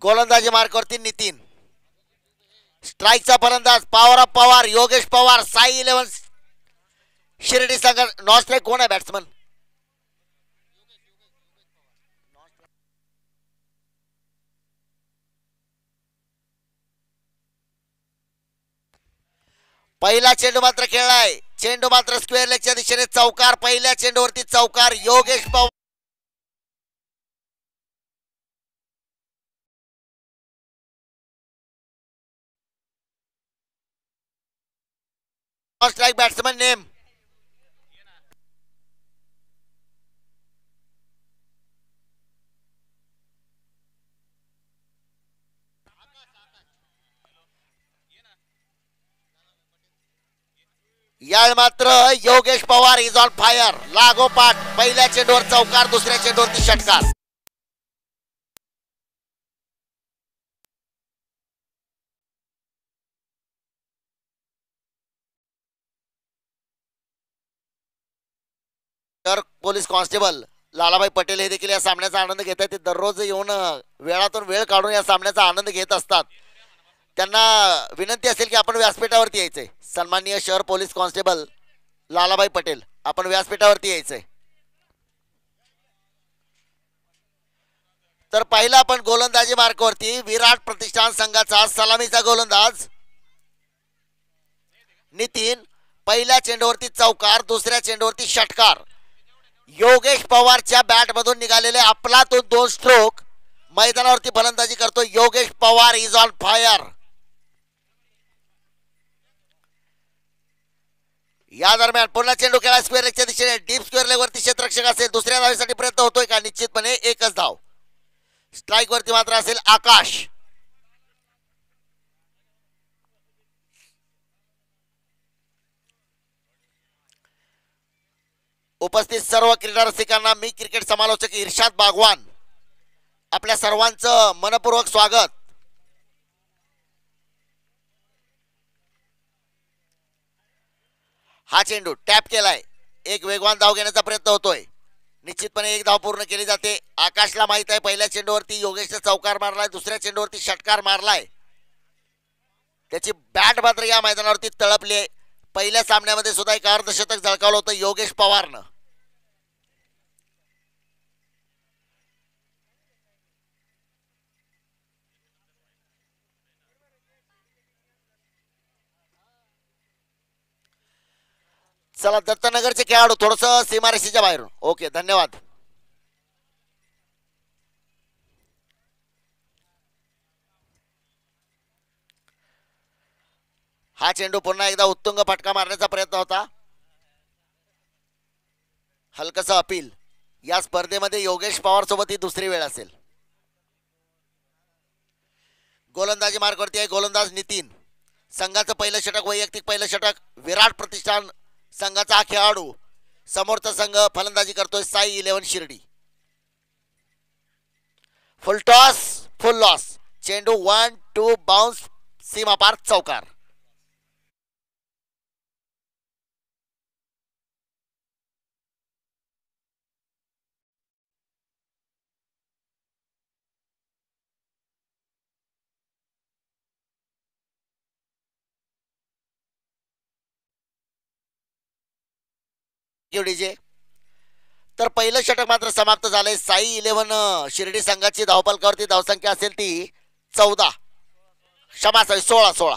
गोलंदाजी मार्कवरती नितीन. स्ट्राईकचा फलंदाज power of Pawar, Yogesh Pawar, Sai 11 Shirdi संघ. नॉन स्ट्राईक कोण आहे बॅट्समन? पहिला चेंडू मात्र खेळलाय. चेंडू मात्र स्क्वेअर लेगच्या दिशेने चौकार. पहिल्या चेंडूवरती चौकार Yogesh Pawar. Strike batsman name. यावेळी मात्र Yogesh Pawar is on fire. लागोपाठ पहिल्या चेंडूवर चौकार, दुसऱ्या चेंडूवरती षटकार. तर पोलीस कॉन्स्टेबल लालाभाई पटेल हे देखील या सामन्याचा आनंद घेत आहेत. ते दररोज येऊन वेळातून वेळ काढून या सामन्याचा आनंद घेत असतात. त्यांना विनंती असेल की आपण व्यासपीठावरती यायचंय. सन्माननीय शहर पोलीस कॉन्स्टेबल लालाभाई पटेल, आपण व्यासपीठावरती यायचंय. तर पहिला आपण गोलंदाजी मार्कवरती विराट प्रतिष्ठान संघाचा सलामीचा गोलंदाज नितीन. पहिल्या चेंडूवरती चौकार, दुसऱ्या चेंडूवरती षटकार. योगेश पवारच्या बॅट मधून निघालेले आपलातून 2 स्ट्रोक. मैदानावरती फलंदाजी करतो Yogesh Pawar is on fire. या दरम्यान पुन्हा चेंडू खेळा स्क्वेअर लेगच्या दिशेने. डीप स्क्वेअर लेगवरती क्षेत्ररक्षक असेल. दुसऱ्या धावेसाठी प्रयत्न होतोय का? निश्चितपणे एकच धाव. स्ट्राईक वरती मात्र असेल आकाश. उपस्थित सर्व क्रीडा रसिकांना मी क्रिकेट समालोचक इर्शाद बागवान आपल्या सर्वांचं मनपूर्वक स्वागत. हा चेंडू टॅप केलाय. एक वेगवान धाव घेण्याचा प्रयत्न होतोय. निश्चितपणे एक धाव पूर्ण केली जाते. आकाशला माहित आहे पहिल्या चेंडूवरती योगेशने चौकार मारलाय, दुसऱ्या चेंडूवरती षटकार मारलाय. त्याची बॅट मात्र या मैदानावरती तळपली आहे. पहिल्या सामन्यामध्ये सुद्धा एक अर्धशतक झळकावलं होतं योगेश पवारनं. चला दत्तनगरचे खेळाडू थोडस सीमारेषेच्या बाहेरून. ओके, धन्यवाद. हा चेंडू पुन्हा एकदा उत्तुंग फटका मारण्याचा प्रयत्न होता. हलकस अपील. या स्पर्धेमध्ये योगेश पवार सोबत ही दुसरी वेळ असेल. गोलंदाजी मार्कवरती आहे गोलंदाज नितीन. संघाचं पहिलं षटक, वैयक्तिक पहिलं षटक. विराट प्रतिष्ठान संघाचा हा खेळाडू. समोरचा संघ फलंदाजी करतोय साई 11 शिर्डी. फुल टॉस, फुल लॉस. चेंडू 1-2 बाउन्स, सीमा पार चौकार. डीजे. तर पहिलं षटक मात्र समाप्त झालंय. साई 11 शिर्डी संघाची धावफलकावरती धावसंख्या असेल ती 14, क्षमा 16.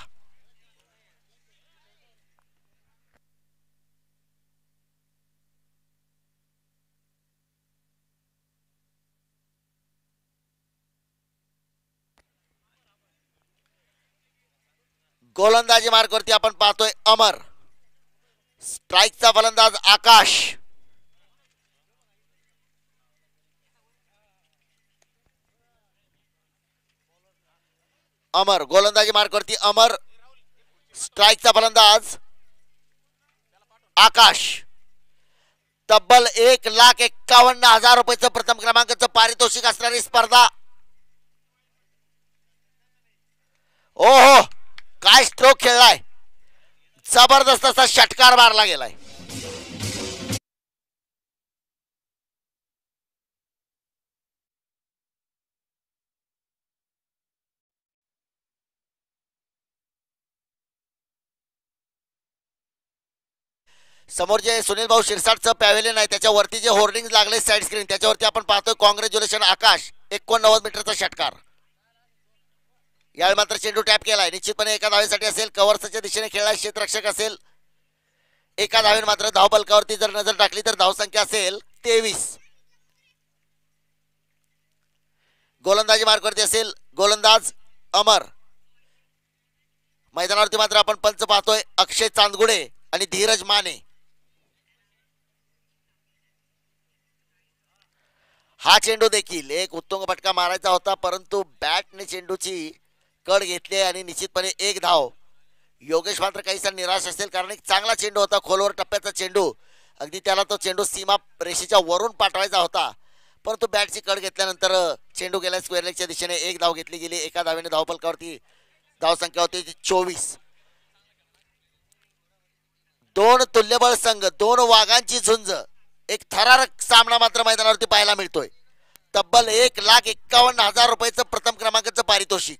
गोलंदाजी मार्कवरती आपण पाहतोय अमर. स्ट्राईकचा फलंदाज आकाश. अमर गोलंदाजी मार्कवरती अमर. स्ट्राईकचा फलंदाज आकाश. तब्बल 1,51,000 रुपयाचं प्रथम क्रमांकाचं पारितोषिक असणारी स्पर्धा. ओहो, काय स्ट्रोक खेळलाय. जबरदस्त असा षटकार मारला गेलाय. समोर जे सुनील भाऊ शिरसाटचं पॅव्हेलियन आहे त्याच्यावरती जे होर्डिंग लागले साईड स्क्रीन त्याच्यावरती आपण पाहतोय कॉंग्रॅच्युलेशन आकाश 89 मीटरचा षटकार. यावेळी मात्र चेंडू टॅप केलाय, निश्चितपणे एका धावेसाठी असेल. कव्हर्सच्या दिशेने खेळला क्षेत्ररक्षक असेल. एका धावेने मात्र धावफलकावरती जर नजर टाकली तर धावसंख्या असेल 23. गोलंदाजी मार्कवरती असेल गोलंदाज अमर. मैदानावरती मात्र आपण पंच पाहतोय अक्षय चांदगुडे आणि धीरज माने. हा चेंडू देखील एक उत्तुंग फटका मारायचा होता, परंतु बॅटने चेंडूची कड घेतली आणि निश्चितपणे एक धाव. योगेश मात्र काहीसा निराश असेल कारण एक चांगला चेंडू होता, खोलवर टप्प्याचा चेंडू. अगदी त्याला तो चेंडू सीमा रेषेच्या वरून पाठवायचा होता, परंतु बॅटची कड घेतल्यानंतर चेंडू गेला स्क्वेअर लेगच्या दिशेने. एक धाव घेतली गेली. एका धावेने धावफलकावरती धावसंख्या होती 24. दोन तुल्यबळ संघ, दोन वाघांची झुंज, एक थरारक सामना मात्र मैदानावरती पाहायला मिळतोय. तब्बल 1,51,000 रुपयाचं प्रथम क्रमांकाचं पारितोषिक.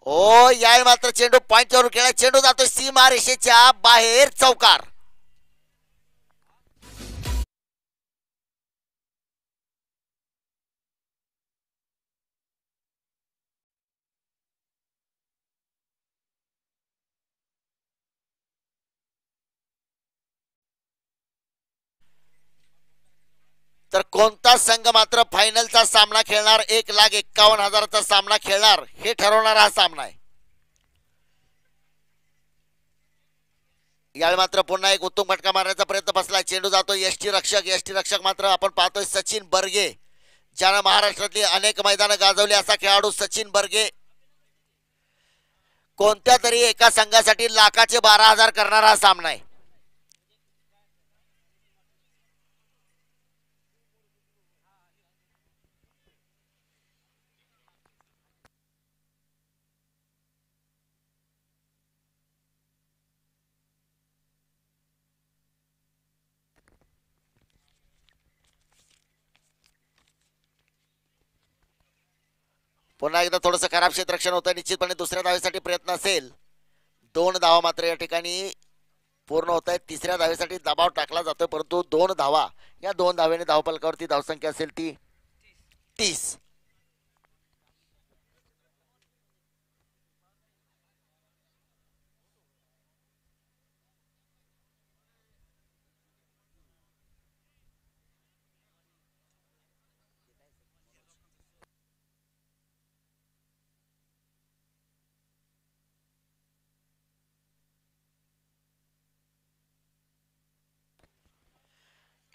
ओ यावेळी मात्र चेंडू पॉइंटवर खेळला. चेंडू जातो सीमा रेषेच्या बाहेर, चौकार. तर कोणता संघ मात्र फायनलचा सामना खेळणार, 1,51,000चा सामना खेळणार, हे ठरवणारा हा सामना आहे. यावेळी मात्र पुन्हा एक उत्तम फटका मारण्याचा प्रयत्न बसला. चेंडू जातो यष्टीरक्षक मात्र आपण पाहतोय सचिन बर्गे, ज्यानं महाराष्ट्रातली अनेक मैदानं गाजवली असा खेळाडू सचिन बर्गे. कोणत्या तरी एका संघासाठी लाखाचे 12,000 करणारा हा सामना आहे. पुन्हा एकदा थोडंसं खराब क्षेत्ररक्षण होतं. निश्चितपणे दुसऱ्या धावेसाठी प्रयत्न असेल. 2 धावा मात्र या ठिकाणी पूर्ण होत आहेत. तिसऱ्या धावेसाठी दबाव टाकला जातोय, परंतु 2 धावा, या 2 धावेने धावफलकावरती धावसंख्या असेल ती 30.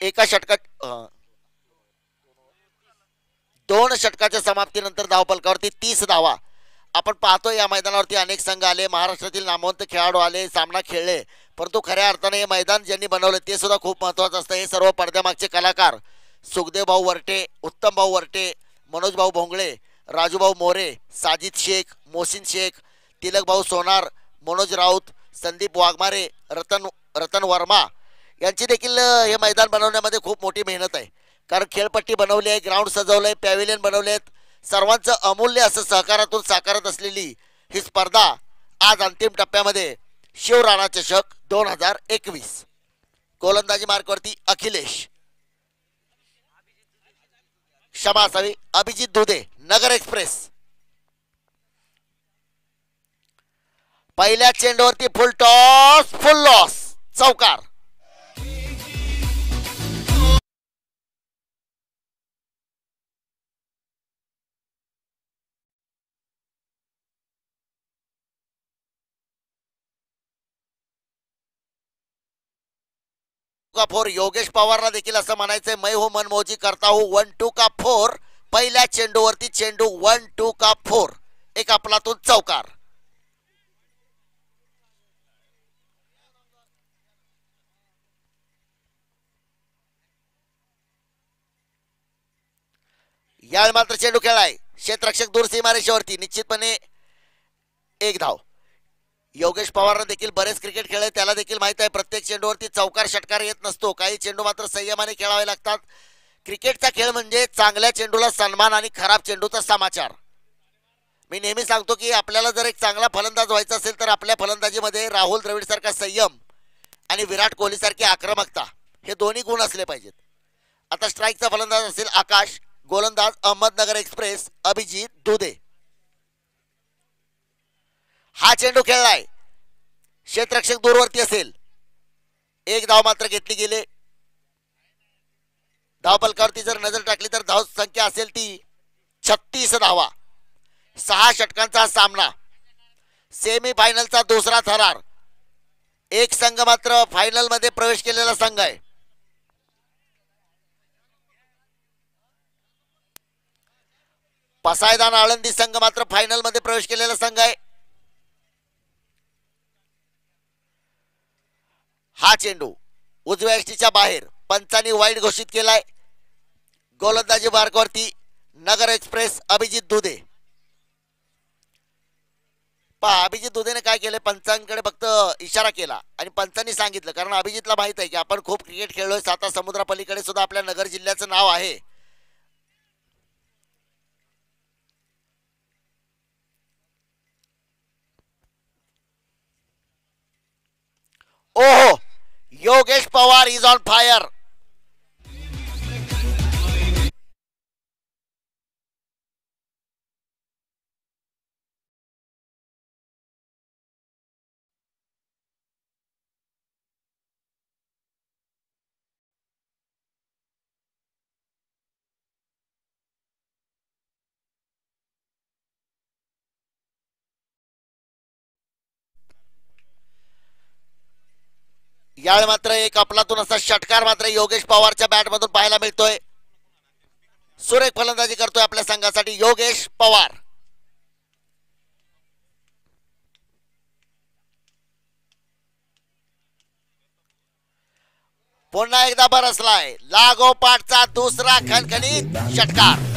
एका षटकात 2 षटकाच्या समाप्तीनंतर धावफलकावरती 30 धावा. आपण पाहतो या मैदानावरती अनेक संघ आले, महाराष्ट्रातील नामवंत खेळाडू आले, सामना खेळले, परंतु खऱ्या अर्थाने हे मैदान ज्यांनी बनवलं ते सुद्धा खूप महत्वाचं असतं. हे सर्व पडद्यामागचे कलाकार सुखदेव भाऊ वरटे, उत्तम भाऊ वरटे, मनोज भाऊ भोंगळे, राजूभाऊ मोरे, साजिद शेख, मोहसिन शेख, तिलक भाऊ सोनार, मनोज राऊत, संदीप वाघमारे, रतन वर्मा यांची देखील हे मैदान बनवण्यामध्ये खूप मोठी मेहनत आहे. कारण खेळपट्टी बनवली आहे, ग्राउंड सजवलंय, पॅव्हिलियन बनवलेत, सर्वांचं अमूल्य असं सहकारातून साकारत असलेली ही स्पर्धा आज अंतिम टप्प्यामध्ये शिवराणा चषक 2021. गोलंदाजी मार्कवरती अखिलेश, क्षमा असावी, अभिजित दुधे, नगर एक्सप्रेस. पहिल्या चेंडूवरती फुल टॉस, फुल लॉस, चौकार. का 4 योगेश पवारला देखील असं म्हणायचंय, मैं हूं मनमोजी करता हूं. 1-2 का 4. पहिल्या चेंडूवरती चेंडू 1-2 का 4, एक आपलातून चौकार. यावेळी मात्र चेंडू खेळाय, क्षेत्ररक्षक दूर सीमारेषेवरती, निश्चितपणे एक धाव. योगेश पवारने देखील बरेच क्रिकेट खेळले, त्याला देखील माहित आहे प्रत्येक चेंडूवरती चौकार षटकार येत नसतो, काही चेंडू मात्र संयमाने खेळावे लागतात. क्रिकेटचा खेळ म्हणजे चांगल्या चेंडूला सन्मान आणि खराब चेंडूचा समाचार. मी नेहमी सांगतो की आपल्याला जर एक चांगला फलंदाज व्हायचा असेल तर आपल्या फलंदाजीमध्ये राहुल द्रविड सारखा संयम आणि विराट कोहली सारखी आक्रमकता, हे दोन्ही गुण असले पाहिजेत. आता स्ट्राईकचा फलंदाज असेल आकाश, गोलंदाज अहमदनगर एक्सप्रेस अभिजित दुधे. हा चेंडू खेळलाय, क्षेत्ररक्षक दूरवरती असेल. एक धाव मात्र घेतली गेली. धावफलकावरती जर नजर टाकली तर धाव संख्या असेल ती 36 धावा. 6 षटकांचा सामना, सेमी फायनलचा दुसरा थरार. एक संघ मात्र फायनल मध्ये प्रवेश केलेला संघ आहे. पसायदान आळंदी संघ मात्र फायनल मध्ये प्रवेश केलेला संघ आहे. हा चेंडू उजव्या यष्टीच्या बाहेर, पंचांनी वाईड घोषित केलाय. गोलंदाजी मार्गावरती नगर एक्सप्रेस अभिजित दुधे. पहा अभिजित दुधेने काय केलं, पंचांकडे फक्त इशारा केला आणि पंचांनी सांगितलं, कारण अभिजितला माहित आहे की आपण खूप क्रिकेट खेळलोय, साता समुद्रापलीकडे सुद्धा आपल्या नगर जिल्ह्याचं नाव आहे. ओहो, Yogesh Pawar is on fire. यावेळी मात्र एक अफलातून असा षटकार मात्र योगेश पवारच्या बॅटमधून पाहायला मिळतोय. सुरेख फलंदाजी करतोय आपल्या संघासाठी योगेश पवार. पुन्हा एकदा बरसलाय लागोपाठचा दुसरा खणखणीत षटकार.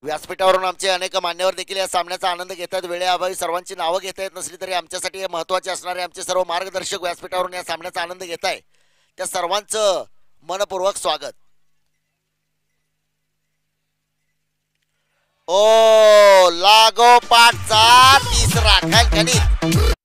व्यासपीठावरून आमचे अनेक मान्यवर देखील या सामन्याचा आनंद घेत आहेत. वेळेअभावी सर्वांची नावं घेता येत नसली तरी आमच्यासाठी हे महत्त्वाचे असणारे आमचे सर्व मार्गदर्शक व्यासपीठावरून या सामन्याचा आनंद घेत आहे. त्या सर्वांचं मनपूर्वक स्वागत. ओ लागोपाठचा तिसरा खणखणीत.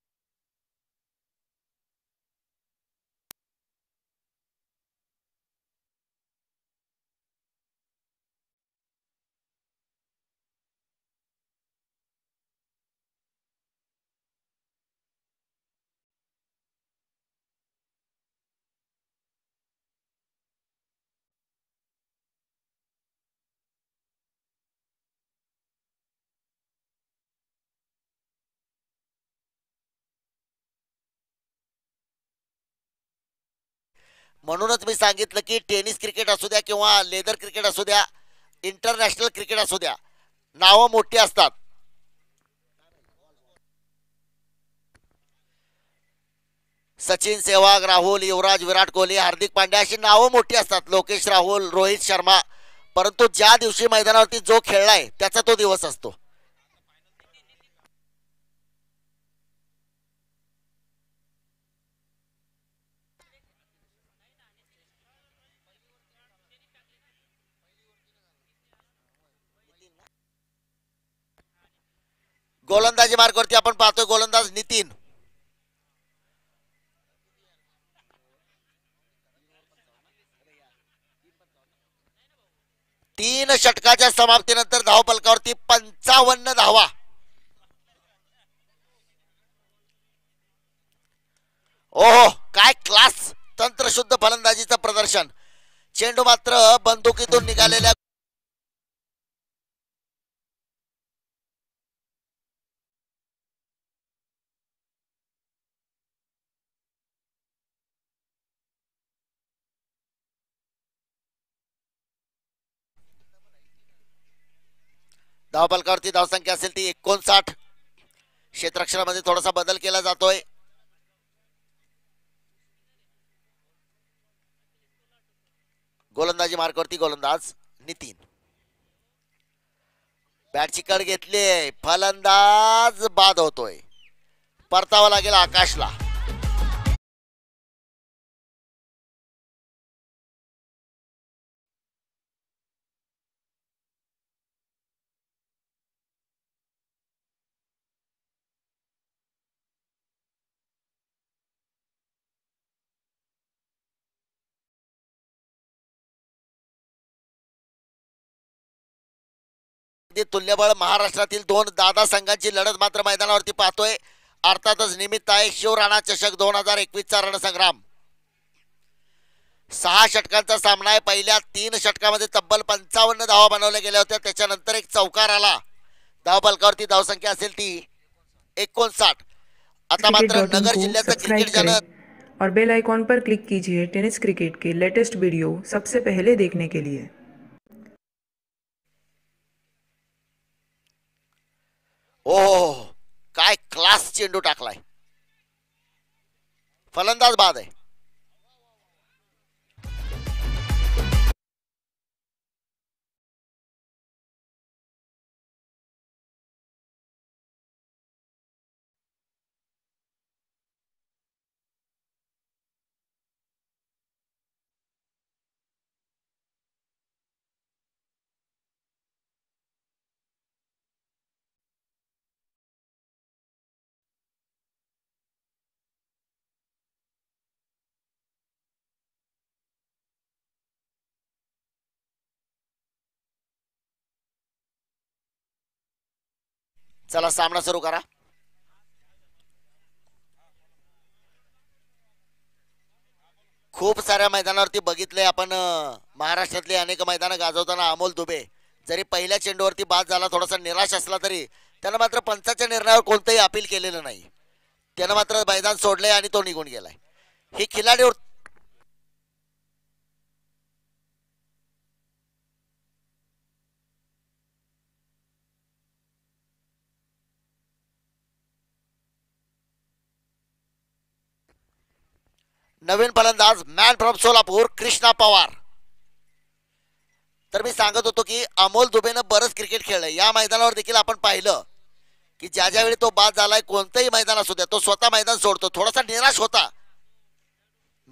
म्हणूनच मी सांगितलं की टेनिस क्रिकेट असू द्या किंवा लेदर क्रिकेट असू द्या, इंटरनॅशनल क्रिकेट असू द्या, नावं मोठी असतात. सचिन, सेहवाग, राहुल, युवराज, विराट कोहली, हार्दिक पांड्या अशी नावं मोठी असतात. लोकेश राहुल, रोहित शर्मा. परंतु ज्या दिवशी मैदानावरती जो खेळलाय त्याचा तो दिवस असतो. गोलंदाजी मार्गावरती आपण पाहतोय गोलंदाज नितीन. तीन षटकाच्या समाप्तीनंतर धावफलकावरती 55 धावा. ओहो, काय क्लास तंत्रशुद्ध फलंदाजीचं प्रदर्शन. चेंडू मात्र बंदुकीतून निघालेल्या धावफलकावरती धावसंख्या असेल ती 59. क्षेत्ररक्षणामध्ये थोडासा बदल केला जातोय. गोलंदाजी मार्गावरती गोलंदाज नितीन. बॅटची कड घेतली, फलंदाज बाद होतोय. परतावा लागेल आकाशला. तुल्यबळ महाराष्ट्रातील दोन दादा संघांची लढत मात्र मैदानावरती पाहतोय. अर्थातच निमित्त आहे शिवराणा चषक 2021 चा रणसंग्राम. 6 षटकांचा सामना आहे. पहिल्या 3 षटकामध्ये तब्बल 55 धावा बनवल्या गेल्या होत्या. त्याच्यानंतर एक चौकार आला. धावफलकावरती धावसंख्या असेल ती 59. आता मात्र नगर जिल्ह्याचं क्रिकेट ज्यानं और बेल आइकॉन पर क्लिक कीजिए टेनिस क्रिकेट के लेटेस्ट वीडियो सबसे पहले देखने के लिए. ओह, काय क्लास चेंडू टाकलाय. फलंदाज बाद आहे. चला सामना सुरू करा. खूप साऱ्या मैदानावरती बघितले आपण, महाराष्ट्रातली अनेक मैदानं गाजवताना अमोल दुबे जरी पहिल्या चेंडूवरती बाद झाला, थोडासा निराश असला तरी त्यानं मात्र पंचाच्या निर्णयावर कोणतंही अपील केलेलं नाही. त्यानं मात्र मैदान सोडले आणि तो निघून गेलाय. ही खिलाडी नवीन फलंदाज मॅन फ्रॉम सोलापूर कृष्णा पवार. तर मी सांगत होतो की अमोल दुबेनं बरंच क्रिकेट खेळलंय. या मैदानावर देखील आपण पाहिलं की ज्या ज्यावेळी तो बाद झालाय, कोणतंही मैदान असू द्या, तो स्वतः मैदान सोडतो. थोडासा निराश होता,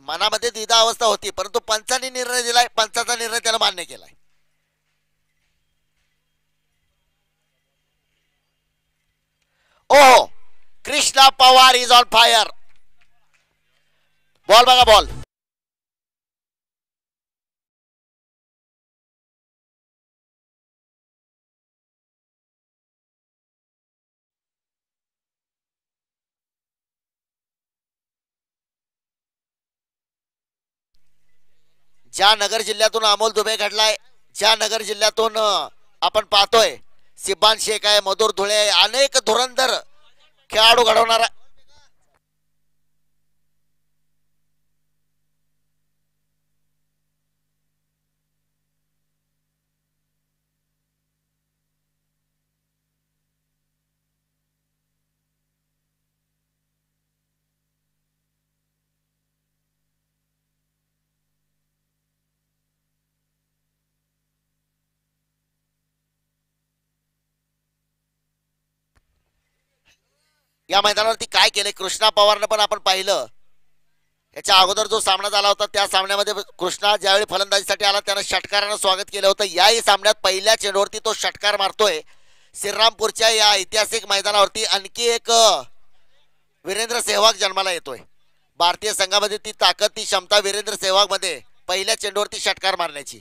मनामध्ये द्विधा अवस्था होती, परंतु पंचांनी निर्णय दिलाय. पंचाचा निर्णय त्याला मान्य केलाय. ओ, Krishna Pawar is on fire. Ball बघा, बॉल. ज्या नगर जिल्ह्यातून अमोल दुबे घडलाय, ज्या नगर जिल्ह्यातून आपण पाहतोय सिब्बान शेख आहे, मधुर धुळे आहे, अनेक धुरंधर खेळाडू घडवणारा या मैदानावरती काय केले कृष्णा पवारनं पण आपण पाहिलं. याच्या अगोदर जो सामना झाला होता त्या सामन्यामध्ये कृष्णा ज्यावेळी फलंदाजीसाठी आला त्यानं षटकारानं स्वागत केलं होतं. याही सामन्यात पहिल्या चेंडूवरती तो षटकार मारतोय. श्रीरामपूरच्या या ऐतिहासिक मैदानावरती आणखी एक वीरेंद्र सेहवाग जन्माला येतोय. भारतीय संघामध्ये ती ताकद, ती क्षमता वीरेंद्र सेहवाग मध्ये पहिल्या चेंडूवरती षटकार मारण्याची.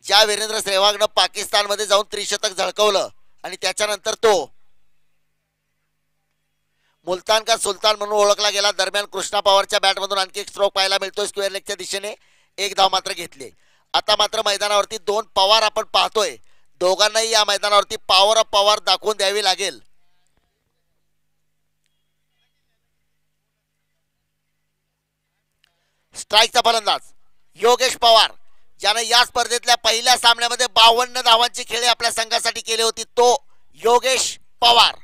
ज्या वीरेंद्र सेहवागनं पाकिस्तानमध्ये जाऊन त्रिशतक झळकवलं आणि त्याच्यानंतर तो मुलतान का सुलतान म्हणून ओळखला गेला. दरम्यान कृष्णा पवारच्या बॅटमधून आणखी एक स्ट्रोक पाहायला मिळतोय स्क्वेअर लेगच्या दिशेने. एक धाव मात्र घेतली. आता मात्र मैदानावरती 2 पवार आपण पाहतोय. दोघांनाही या मैदानावरती पॉवर ऑफ पॉवर दाखवून द्यावी लागेल. स्ट्राईकचा फलंदाज योगेश पवार, ज्याने या स्पर्धेतल्या पहिल्या सामन्यामध्ये 52 धावांची खेळी आपल्या संघासाठी केली होती, तो योगेश पवार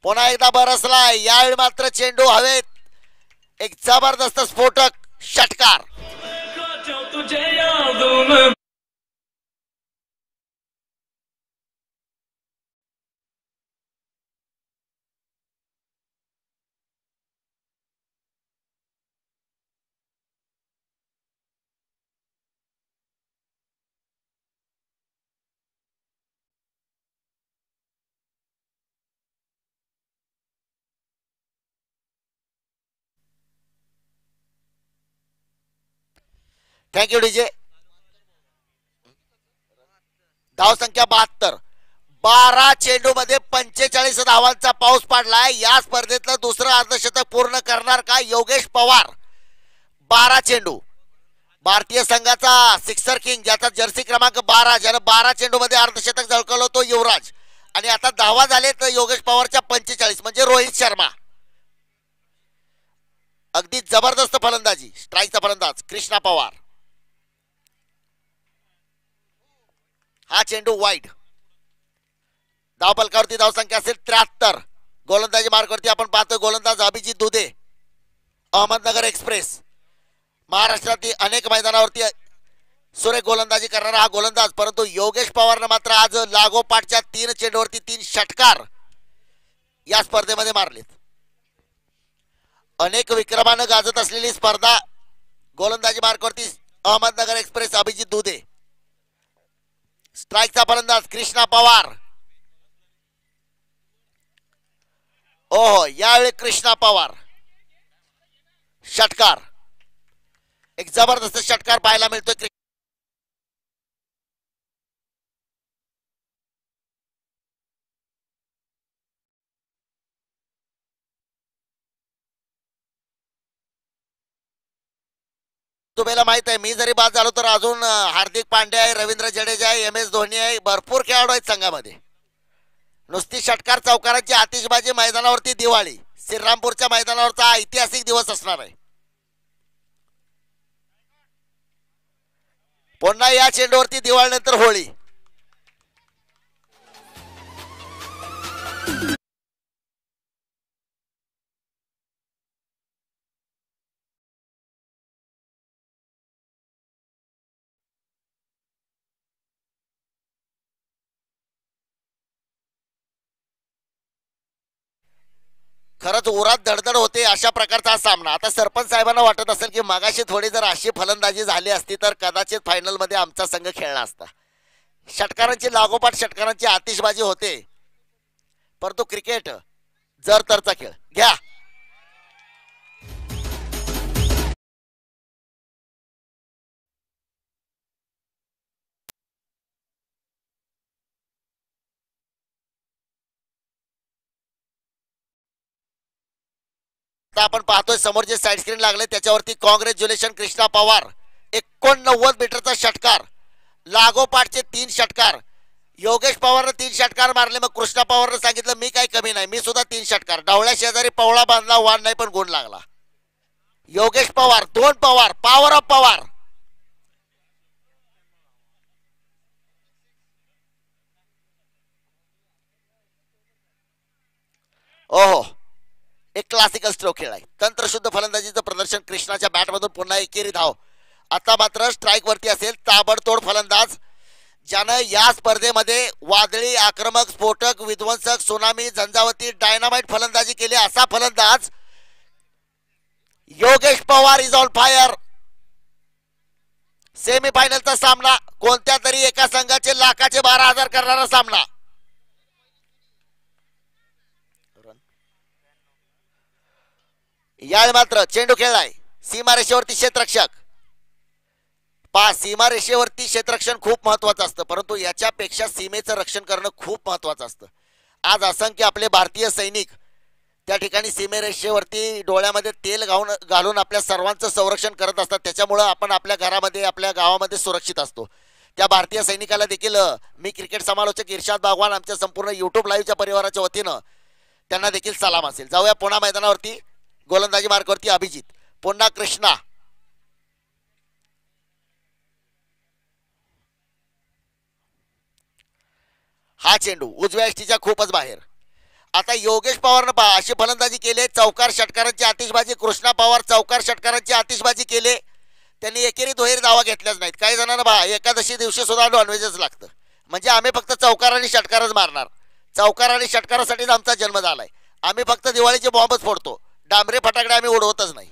पुन्हा एकदा बरसलाय. यावेळी मात्र चेंडू हवेत, एक जबरदस्त स्फोटक षटकार. Thank you DJ. धाव संख्या 72. 12 चेंडू मध्ये 45 धावांचा पाऊस पडलाय. या स्पर्धेतलं दुसरं अर्धशतक पूर्ण करणार का योगेश पवार? 12 चेंडू. भारतीय संघाचा सिक्सर किंग ज्याचा जर्सी क्रमांक 12, ज्यानं 12 चेंडू मध्ये अर्धशतक झळकवलं तो युवराज. आणि आता धावा झाले तर योगेश पवारच्या 45 म्हणजे रोहित शर्मा. अगदी जबरदस्त फलंदाजी. स्ट्राईकचा फलंदाज कृष्णा पवार. हा चेंडू वाईड. धाव फलकावरती धाव संख्या असेल 73. गोलंदाजी मार्कवरती आपण पाहतोय गोलंदाज अभिजित दुधे. अहमदनगर एक्सप्रेस. महाराष्ट्रातील अनेक मैदानावरती सुरेख गोलंदाजी करणारा हा गोलंदाज. परंतु योगेश पवारनं मात्र आज लागोपाठच्या 3 चेंडूवरती 3 षटकार या स्पर्धेमध्ये मारलेत. अनेक विक्रमानं गाजत असलेली स्पर्धा. गोलंदाजी मार्कवरती अहमदनगर एक्सप्रेस अभिजित दुधे. स्ट्राईकचा फलंदाज कृष्णा पवार. ओहो, यावेळी कृष्णा पवार. षटकार. एक जबरदस्त षटकार पाहायला मिळतोय. तुम्हाला माहित आहे मी जरी बाद झालो तर अजून हार्दिक पांड्या आहे, रवींद्र जडेजा आहे, MS धोनी आहे, भरपूर खेळाडू आहेत संघामध्ये. नुसती षटकार चौकारांची आतिषबाजी. मैदानावरती दिवाळी. श्रीरामपूरच्या मैदानावरचा ऐतिहासिक दिवस असणार आहे. पुन्हा या चेंडूवरती दिवाळीनंतर होळी. खरंच उरात धडधड होते अशा प्रकारचा हा सामना. आता सरपंच साहेबांना वाटत असेल की मागाशी थोडी जर अशी फलंदाजी झाली असती तर कदाचित फायनल मध्ये आमचा संघ खेळला असता. षटकारांची लागोपाठ षटकारांची आतिषबाजी होते. परंतु क्रिकेट जर तरचा खेळ. घ्या. आपण पाहतोय समोर जे साइड स्क्रीन लागले त्याच्यावरती कॉंग्रॅच्युलेशन कृष्णा पवार. 89 मीटरचा षटकार. लागोपाठचे 3 षटकार. योगेश पवारने 3 षटकार मारले. मग कृष्णा पवारने सांगितलं मी काही कमी नाही, मी सुद्धा 3 षटकार. डावळ्या शेजारी पवळा बांधला, वाण नाही पण गुण लागला. योगेश पवार 2 पवार. Power of Pawar. ओहो, एक क्लासिकल स्ट्रोक खेळ आहे. तंत्रशुद्ध फलंदाजीचं प्रदर्शन. कृष्णाच्या बॅटमधून पुन्हा एकेरी धाव. आता मात्र स्ट्राईक वरती असेल ताबडतोड फलंदाज ज्यानं या स्पर्धेमध्ये वादळी, आक्रमक, स्फोटक, विध्वंसक, सुनामी, झंझावती, डायनामाइट फलंदाजी केली असा फलंदाज Yogesh Pawar is on fire. सेमीफायनलचा सामना. कोणत्या तरी एका संघाचे लाखाचे 12,000 करणारा सामना. यावेळी मात्र चेंडू खेळलाय सीमारेषेवरती क्षेत्ररक्षक. सीमारेषेवरती क्षेत्ररक्षण खूप महत्वाचं असतं, परंतु याच्यापेक्षा सीमेचं रक्षण करणं खूप महत्वाचं असतं. आज असंख्य आपले भारतीय सैनिक त्या ठिकाणी सीमेरेषेवरती डोळ्यामध्ये तेल घालून आपल्या सर्वांचं संरक्षण करत असतात. त्याच्यामुळं आपण आपल्या घरामध्ये, आपल्या गावामध्ये सुरक्षित असतो. त्या भारतीय सैनिकाला देखील मी क्रिकेट समालोचक इर्शाद बागवान आमच्या संपूर्ण YouTube लाईव्हच्या परिवाराच्या वतीनं त्यांना देखील सलाम असेल. जाऊया पुन्हा मैदानावरती. गोलंदाजी मार्कवरती अभिजित. पुन्हा कृष्णा. हा चेंडू उजव्या एष्टीच्या खूपच बाहेर. आता योगेश पवारनं अशी फलंदाजी केली. चौकार षटकारांची आतिषबाजी. कृष्णा पवार चौकार षटकारांची आतिषबाजी केली. त्यांनी एकेरी दुहेरी धावा घेतल्याच नाहीत. काही जणांना एकादशी दिवशी सुद्धा नॉनव्हेजच लागतं. म्हणजे आम्ही फक्त चौकार आणि षटकारच मारणार. चौकार आणि षटकारासाठीच आमचा जन्म झालाय. आम्ही फक्त दिवाळीचे बॉम्बच फोडतो. डांबरे फटाकडे आम्ही उडवतच नाही.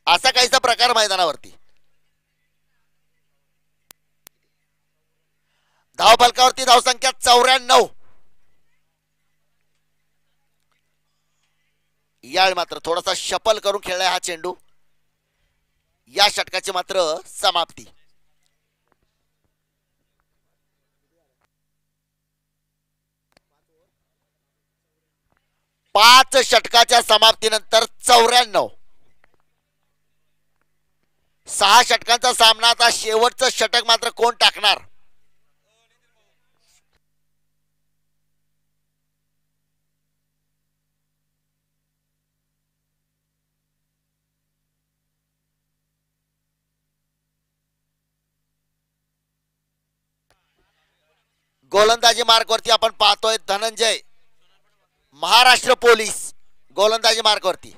असा काहीसा प्रकार मैदानावरती. धाव फलकावरती धाव संख्या 94. यावेळी मात्र थोडासा शफल करून खेळलाय हा चेंडू. या षटकाची मात्र समाप्ती. 5 षटकाच्या समाप्तीनंतर 94. 6 षटकांचा सामना. आता शेवटचं षटक मात्र कोण टाकणार? गोलंदाजी मार्कवरती आपण पाहतोय धनंजय, महाराष्ट्र पोलीस गोलंदाजी मार्कवरती.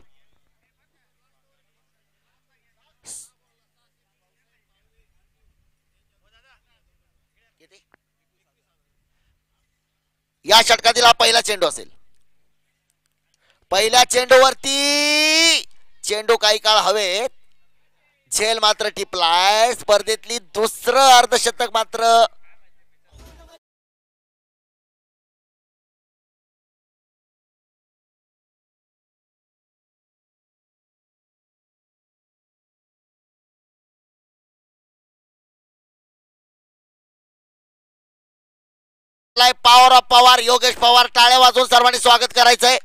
या षटकातील हा पहिला चेंडू असेल. पहिल्या चेंडूवरती चेंडू काही काळ हवेत, झेल मात्र टिपलाय. स्पर्धेतली दुसरं अर्धशतक मात्र पॉवर ऑफ पवार, योगेश पवार. टाळ्या वाजवून सर्वांनी स्वागत करायचंय.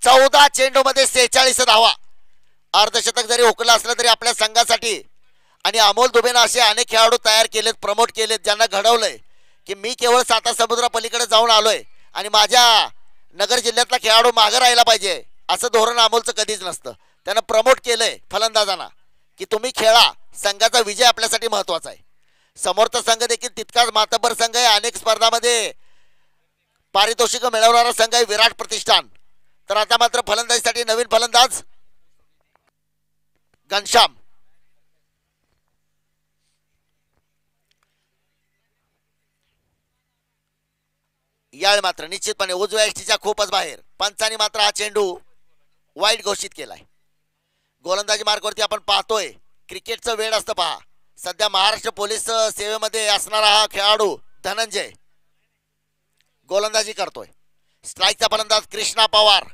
14 चेंडू मध्ये 46 धावा. अर्धशतक जरी हुकलं असलं तरी आपल्या संघासाठी आणि अमोल दुबेनं असे अनेक खेळाडू तयार केलेत, प्रमोट केलेत, ज्यांना घडवलंय की मी केवळ साता समुद्रा पलीकडे जाऊन आलोय आणि माझ्या नगर जिल्ह्यातला खेळाडू मागे राहायला पाहिजे असं धोरण अमोलचं कधीच नसतं. त्यानं प्रमोट केलंय फलंदाजांना की तुम्ही खेळा, संघाचा विजय आपल्यासाठी महत्वाचा आहे. समोरचा संघ देखील तितकाच मातब्बर संघ आहे. अनेक स्पर्धामध्ये पारितोषिक मिळवणारा संघ आहे विराट प्रतिष्ठान. तर आता मात्र फलंदाजीसाठी नवीन फलंदाज घनश्याम. यावेळी मात्र निश्चितपणे उजव्या एसटीच्या खूपच बाहेर. पंचांनी मात्र हा चेंडू वाईट घोषित केलाय. गोलंदाजी मार्गावरती आपण पाहतोय क्रिकेटचं वेळ असतं पहा. सध्या महाराष्ट्र पोलीस सेवेमध्ये असणारा हा खेळाडू धनंजय गोलंदाजी करतोय. स्ट्राईकचा फलंदाज कृष्णा पवार.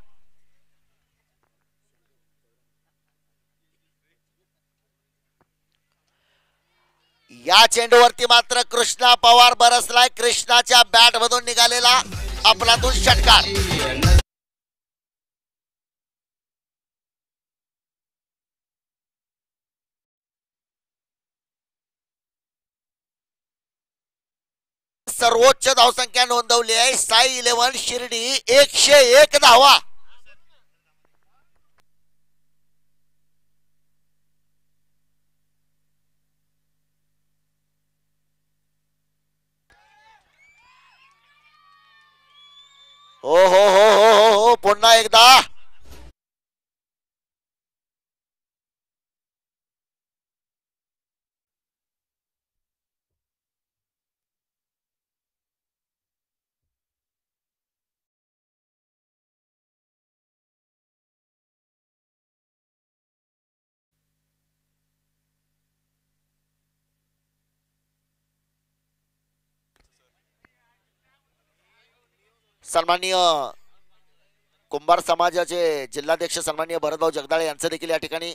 या चेंडूवरती मात्र कृष्णा पवार बरसलाय. कृष्णाच्या बॅट मधून निघालेला अफलातून षटकार. सर्वोच्च धावसंख्या नोंदवली आहे. साई 11 शिर्डी 101 धावा. हो हो हो हो हो हो पुन्हा एकदा सन्माननीय कुंभार समाजाचे जिल्हाध्यक्ष सन्माननीय भरतभाऊ जगदाळे यांचं देखील या ठिकाणी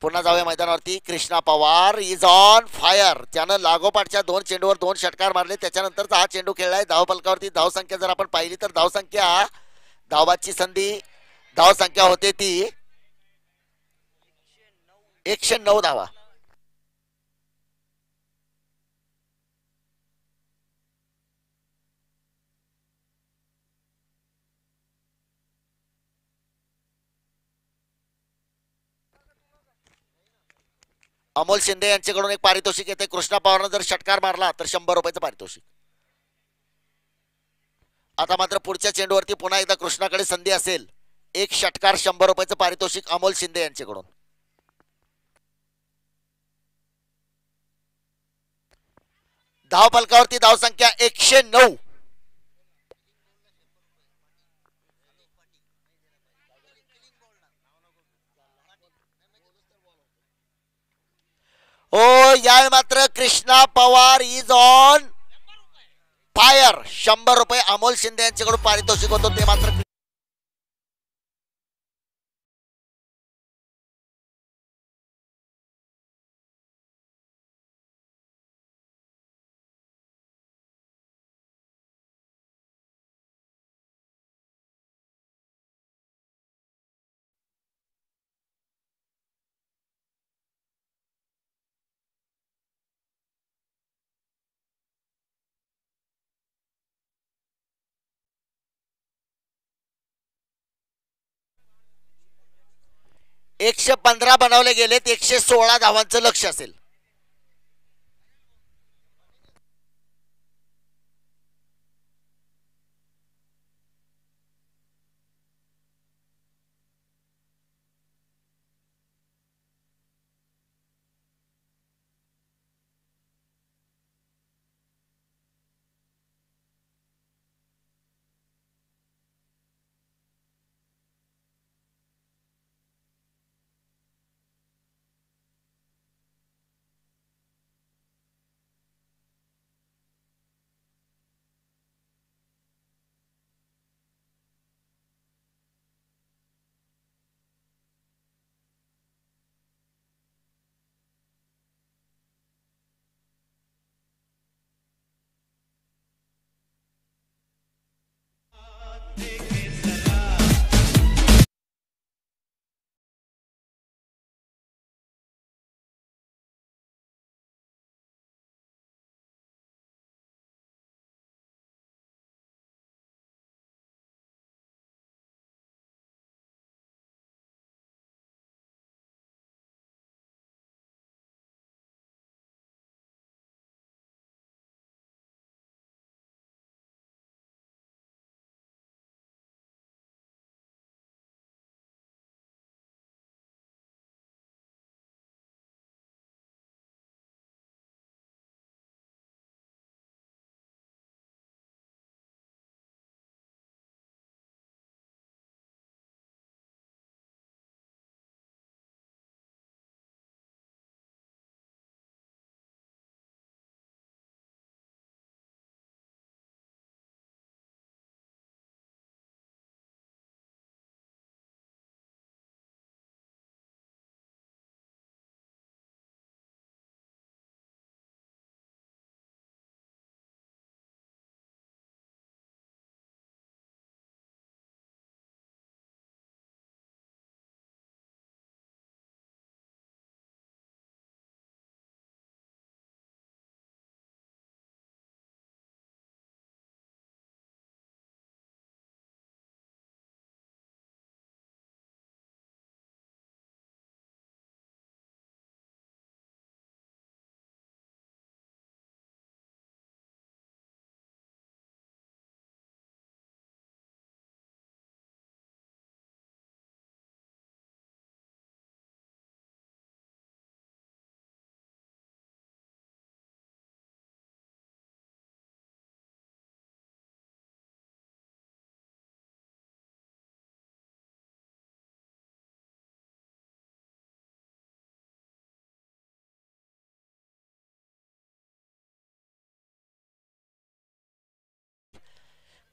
पुन्हा जाऊया मैदानावरती. Krishna Pawar is on fire. त्यानं लागोपाठच्या 2 चेंडूवर 2 षटकार मारले. त्याच्यानंतरचा हा चेंडू खेळलाय. धावफलकावरती धावसंख्या जर आपण पाहिली तर धावसंख्या धावाची संधी धावसंख्या होते ती 109 धावा. अमोल शिंदे यांच्याकडून एक पारितोषिक येते. कृष्णा पवारनं जर षटकार मारला तर 100 रुपयाचं पारितोषिक. आता मात्र पुढच्या चेंडूवरती पुन्हा एकदा कृष्णाकडे संधी असेल. एक षटकार 100 रुपयाचं पारितोषिक अमोल शिंदे यांच्याकडून. धाव फलकावरती धावसंख्या 109. हो या मात्र Krishna Pawar is on fire. 100 रुपये अमोल शिंदे यांच्याकडून पारितोषिक होतो ते मात्र 115 बनवले गेलेत, 116 धावांचं लक्ष असेल.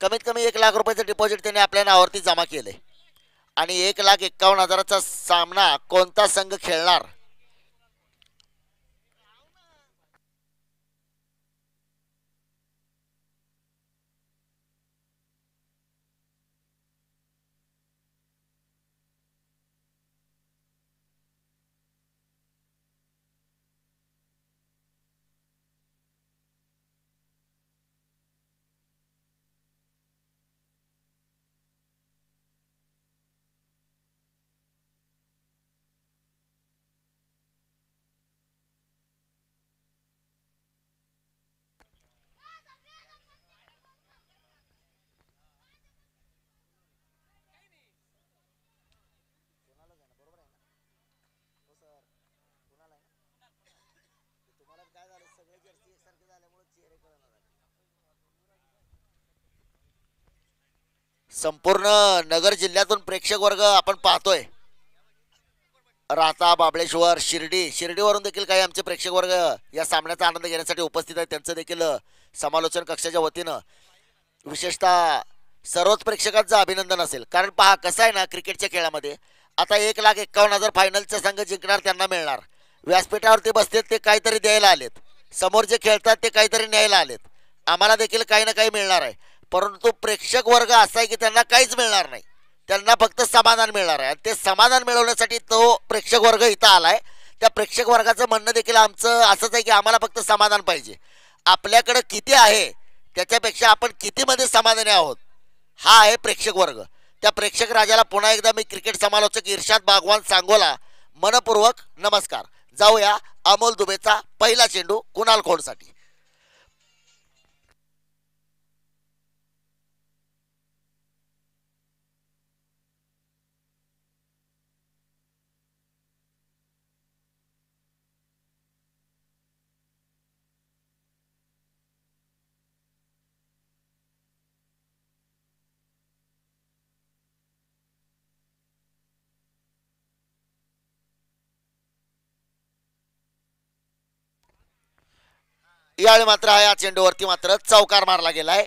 कमीत कमी 1 लाख रुपयाचं डिपॉझिट त्यांनी आपल्या नावावरती जमा केलंय. आणि 1,51,000चा सामना कोणता संघ खेळणार? संपूर्ण नगर जिल्ह्यातून प्रेक्षक वर्ग आपण पाहतोय. राहता, बाबळेश्वर, शिर्डीवरून देखील काही आमचे प्रेक्षक वर्ग या सामन्याचा आनंद घेण्यासाठी उपस्थित आहेत. त्यांचं देखील समालोचन कक्षाच्या वतीनं विशेषतः सर्वच प्रेक्षकांचं अभिनंदन असेल. कारण पहा कसं आहे ना, क्रिकेटच्या खेळामध्ये आता 1,51,000 फायनलचा संघ जिंकणार त्यांना मिळणार. व्यासपीठावरती बसलेत ते काहीतरी द्यायला आलेत, समोर जे खेळतात ते काहीतरी न्यायला आलेत. आम्हाला देखील काही ना काही मिळणार आहे. परंतु प्रेक्षक वर्ग असा आहे की त्यांना काहीच मिळणार नाही, त्यांना फक्त समाधान मिळणार आहे. आणि ते समाधान मिळवण्यासाठी तो प्रेक्षक वर्ग इथं आलाय. त्या प्रेक्षक वर्गाचं म्हणणं देखील आमचं असंच आहे की आम्हाला फक्त समाधान पाहिजे. आपल्याकडे किती आहे त्याच्यापेक्षा आपण कितीमध्ये समाधानी आहोत हा आहे प्रेक्षक वर्ग. त्या प्रेक्षक राजाला पुन्हा एकदा मी क्रिकेट समालोचक इर्शाद बागवान सांगोला मनपूर्वक नमस्कार. जाऊया अमोल दुबेचा पहिला चेंडू कुणाल खोंडसाठी. यावेळी मात्र या चेंडूवरती मात्र चौकार मारला गेलाय.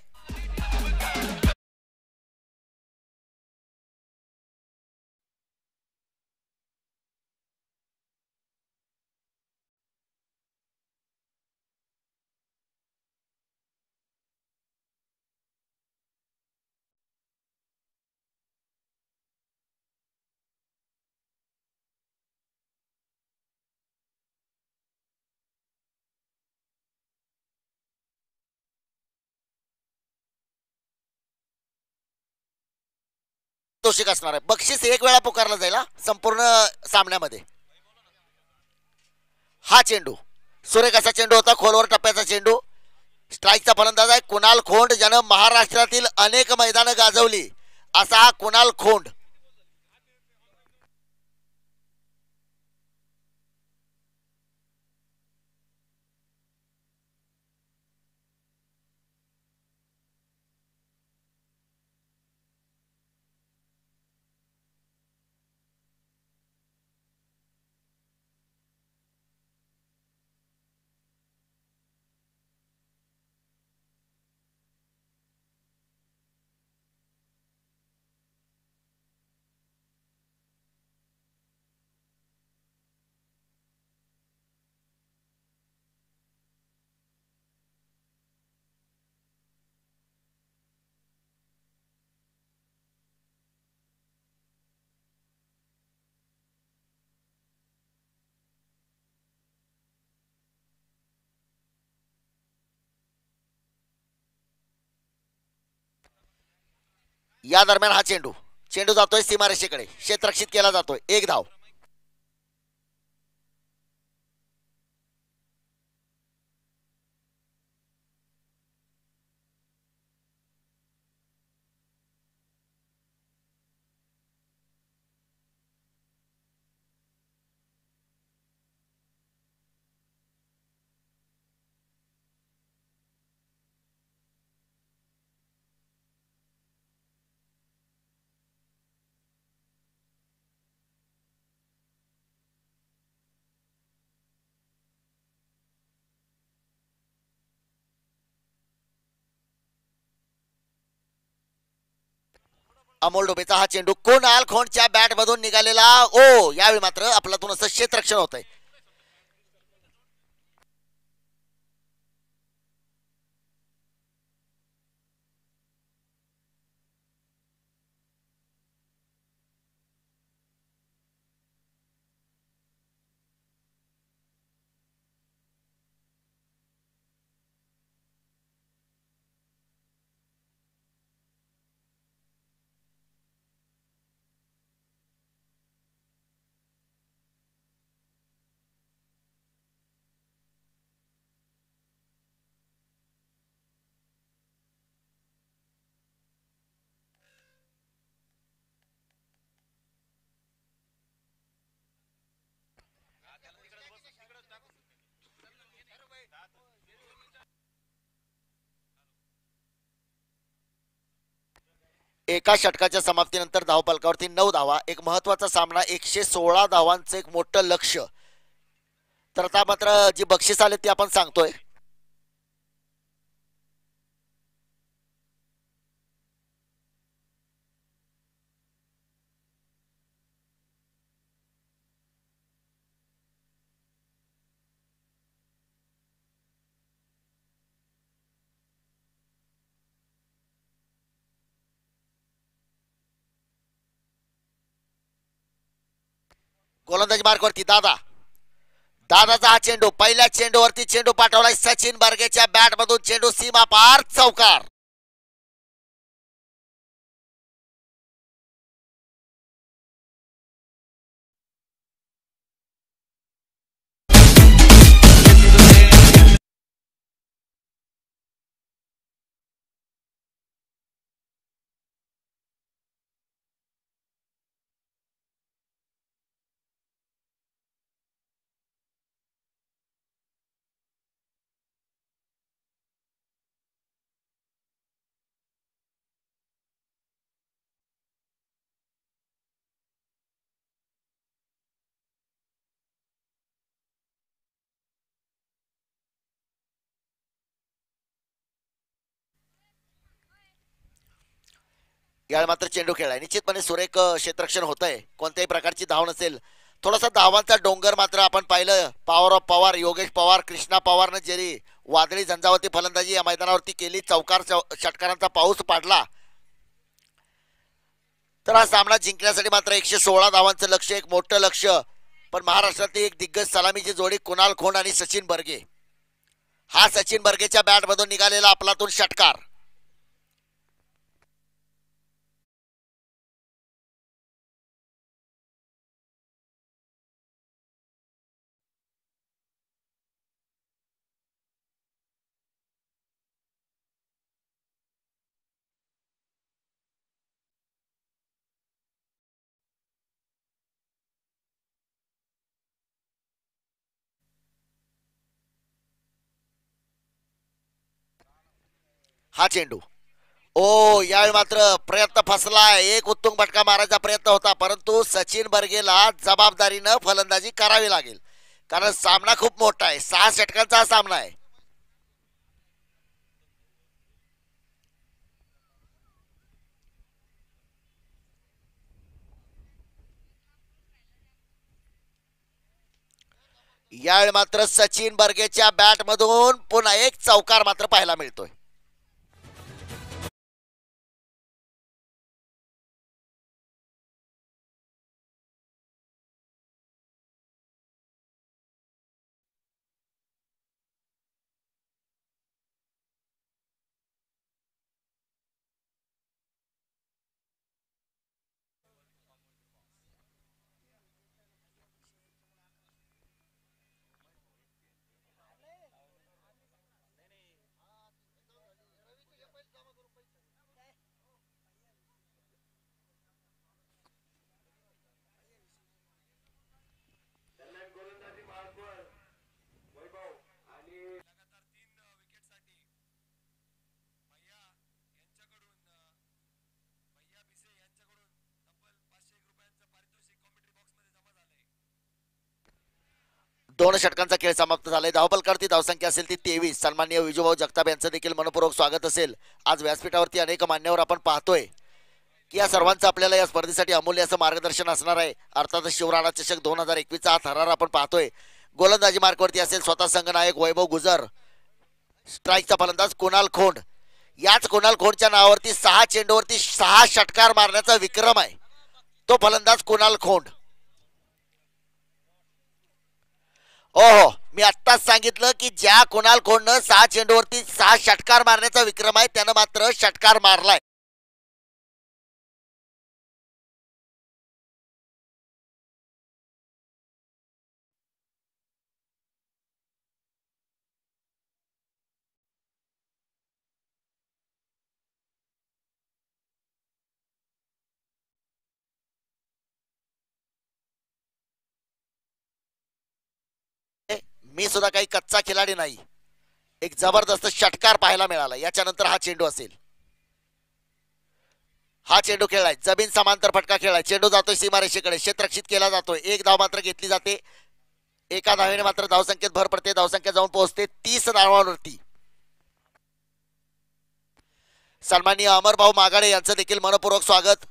तोषिक असणार आहे. बक्षीस एक वेळा पुकारला जाईल संपूर्ण सामन्यामध्ये. हा चेंडू सुरेख असा चेंडू होता, खोलवर टप्प्याचा चेंडू. स्ट्राईकचा फलंदाज आहे कुणाल खोंड, ज्यानं महाराष्ट्रातील अनेक मैदानं गाजवली असा हा कुणाल खोंड. या दरम्यान हा चेंडू चेंडू जातोय सीमारेषेकडे, क्षेत्ररक्षित केला जातोय. एक धाव. अमोल डोबेचा हा चेंडू कुणाल खोंडच्या बॅट मधून निघालेला. ओ यावेळी मात्र आपल्यातून असं क्षेत्ररक्षण होत आहे. एका षटकाच्या समाप्तीनंतर धावफलकावरती 9 धावा. एक महत्वाचा सामना, 116 धावांचं एक मोठं लक्ष. तर आता मात्र जी बक्षीस आले ती आपण सांगतोय. गोलंदाजी मार्कवरती दादाचा हा चेंडू, पहिल्या चेंडूवरती चेंडू पाठवलाय सचिन बर्गेच्या बॅट मधून. चेंडू सीमा पार, चौकार. यावेळी मात्र चेंडू खेळलाय, निश्चितपणे सुरेख क्षेत्ररक्षण होत आहे, कोणत्याही प्रकारची धाव नसेल. थोडासा धावांचा डोंगर मात्र आपण पाहिलं. पॉवर ऑफ पवार, योगेश पवार, कृष्णा पवारनं जरी वादळी झंझावती फलंदाजी या मैदानावरती केली, चौकार षटकारांचा पाऊस पाडला, तर हा सामना जिंकण्यासाठी मात्र 116 धावांचं लक्ष, एक मोठं लक्ष. पण महाराष्ट्रातली एक दिग्गज सलामीची जोडी कुणाल खोंड आणि सचिन बर्गे, हा सचिन बर्गेच्या बॅटमधून निघालेला आपलातून षटकार. हा चेंडू, ओ यावेळी मात्र प्रयत्न फसलाय. एक उत्तुंग फटका मारायचा प्रयत्न होता, परंतु सचिन बर्गेला जबाबदारीनं फलंदाजी करावी लागेल, कारण सामना खूप मोठा आहे. 6 षटकांचा हा सामना आहे. यावेळी मात्र सचिन बर्गेच्या बॅटमधून पुन्हा एक चौकार मात्र पाहायला मिळतोय. दोन षटकांचा खेळ समाप्त झालाय. धावफलकावरती धावसंख्या असेल ती 23. सन्माननीय विजूभाऊ जगताप यांचं देखील मनपूर्वक स्वागत असेल. आज व्यासपीठावरती अनेक मान्यवर आपण पाहतोय की या सर्वांचं आपल्याला या स्पर्धेसाठी अमूल्य असं मार्गदर्शन असणार आहे. अर्थातच शिवराणा चषक 2021चा हा थरार आपण पाहतोय. गोलंदाजी मार्कवरती असेल स्वतः संघनायक वैभव गुजर, स्ट्राईकचा फलंदाज कुणाल खोंड. याच कुणाल खोंडच्या नावावरती 6 चेंडूवरती 6 षटकार मारण्याचा विक्रम आहे, तो फलंदाज कुणाल खोंड. ओहो, मी आत्ताच सांगितलं की ज्या कुणाल खोंडनं 6 चेंडूवरती 6 षटकार मारण्याचा विक्रम आहे, त्यानं मात्र षटकार मारलाय. मी सुद्धा काही कच्चा खिलाडी नाही. एक जबरदस्त षटकार पाहायला मिळाला. याच्यानंतर हा चेंडू असेल. हा चेंडू खेळलाय, जमीन समांतर फटका खेळलाय. चेंडू जातोय सीमारेषेकडे, क्षेत्ररक्षित केला जातोय. एक धाव मात्र घेतली जाते. एका धावेने मात्र धावसंख्येत भर पडते. धावसंख्या जाऊन पोहोचते 30 धावांवरती. सन्माननीय अमरभाऊ मागाडे यांचं देखील मनपूर्वक स्वागत.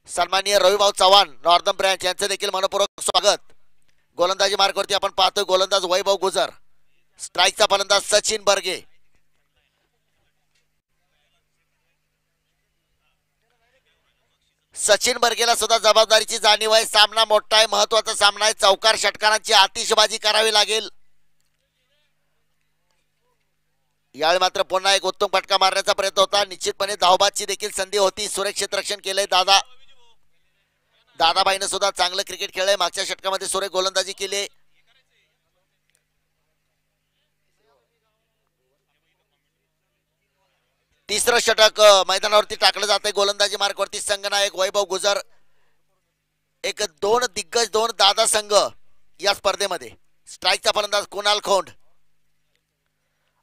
सन्माननीय रविभाऊ चव्हाण नॉर्दन ब्रँच यांचं देखील मनपूर्वक स्वागत. गोलंदाजी मार्गवरती आपण पाहतोय गोलंदाज वैभव गुजर, स्ट्राईकचा फलंदाज सचिन बर्गे. सचिन बर्गेला सुद्धा जबाबदारीची जाणीव आहे. सामना मोठा आहे, महत्वाचा सामना आहे. चौकार षटकारांची आतिषबाजी करावी लागेल. यावेळी मात्र पुन्हा एक उत्तम फटका मारण्याचा प्रयत्न होता. निश्चितपणे धावबादची देखील संधी होती. सुरेख क्षेत्ररक्षण केलंय दादाबाईनं सुद्धा चांगलं क्रिकेट खेळलंय. मागच्या षटकामध्ये सुरेख गोलंदाजी केली. तिसरं षटक मैदानावरती टाकलं जातंय. गोलंदाजी मार्कवरती संघनायक वैभव गुजर. एक 2 दिग्गज, 2 दादा संघ या स्पर्धेमध्ये. स्ट्राईकचा फलंदाज कुणाल खोंड.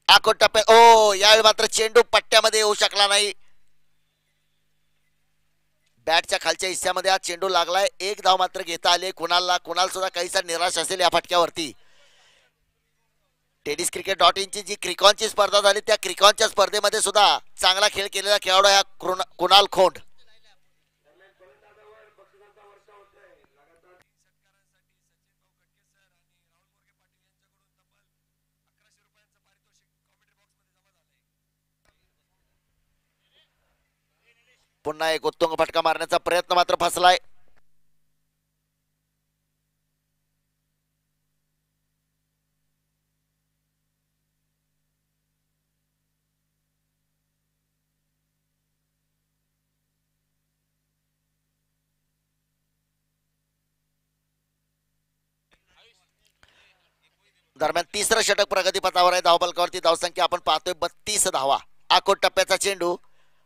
आखोट टप्प्यात ओ, यावेळी मात्र चेंडू पट्ट्यामध्ये येऊ शकला नाही. बॅटच्या खालच्या हिस्स्यामध्ये हा चेंडू लागलाय. एक धाव मात्र घेता आली कुणालला. कुणाल सुद्धा काहीसा निराश असेल या फटक्यावरती. टेनिस क्रिकेट .in ची जी क्रिकॉनची स्पर्धा झाली त्या क्रिकॉनच्या स्पर्धेमध्ये सुद्धा चांगला खेळ केलेला खेळाडू हा कुणाल खोंड. पुन्हा एक उत्तुंग फटका मारण्याचा प्रयत्न मात्र फसलाय. दरम्यान तिसरं षटक प्रगतीपथावर आहे. धावफलकावरती धावसंख्या आपण पाहतोय 32 धावा. आखोट टप्प्याचा चेंडू.